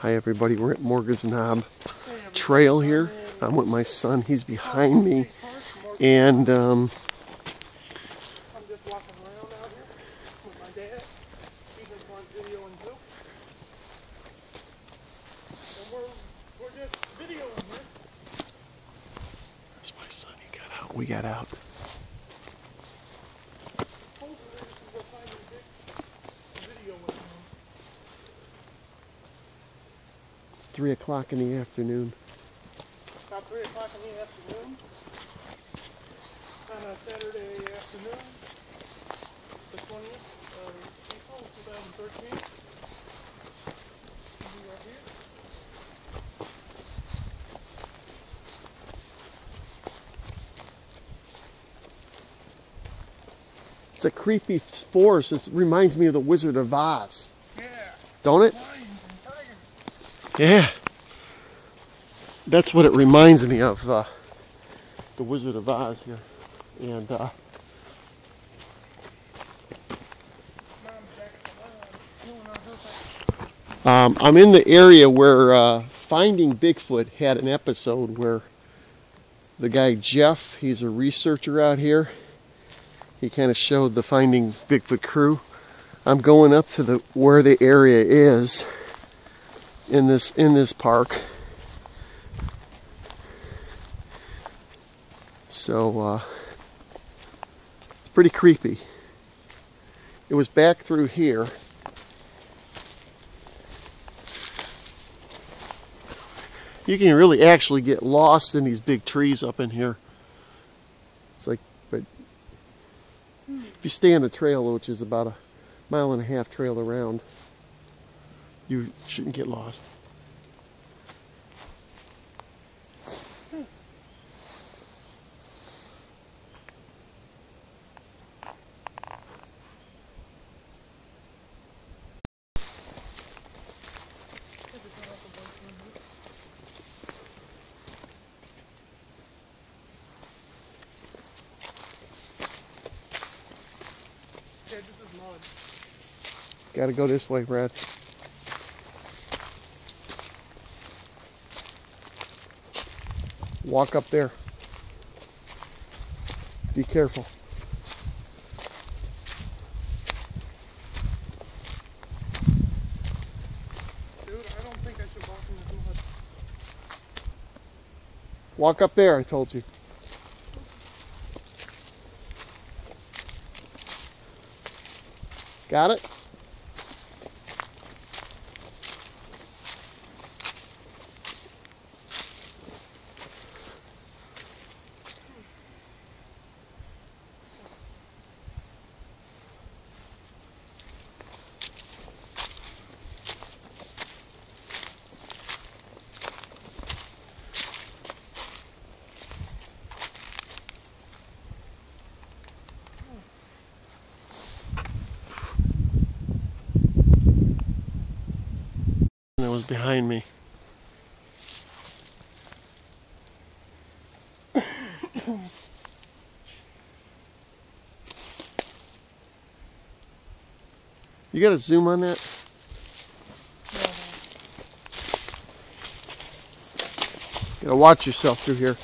Hi everybody, we're at Morgan's Knob Trail here. I'm with my son, he's behind me. And I'm just walking around out here with my dad. He's in front videoing too. And we're just videoing here. there's my son, he got out, we got out. Hopefully this is what time we did video with him. It's 3 o'clock in the afternoon. About 3 o'clock in the afternoon. On a Saturday afternoon. The 20th of April 2013. We are here. It's a creepy forest, it reminds me of the Wizard of Oz. Yeah. Don't it? Lions and tigers. Yeah. That's what it reminds me of, the Wizard of Oz here. And Mom's back at the doing our house. I'm in the area where Finding Bigfoot had an episode where the guy Jeff, he's a researcher out here. He kind of showed the Finding Bigfoot crew. I'm going up to where the area is in this park. So it's pretty creepy. It was back through here. You can really actually get lost in these big trees up in here. It's like, but if you stay on the trail, which is about a 1.5 mile trail around, you shouldn't get lost. Yeah, this is mud. Gotta go this way, Brad. Walk up there. Be careful. Dude, I don't think I should walk in this mud. Walk up there, I told you. Got it? That was behind me. You gotta zoom on that. You gotta watch yourself through here.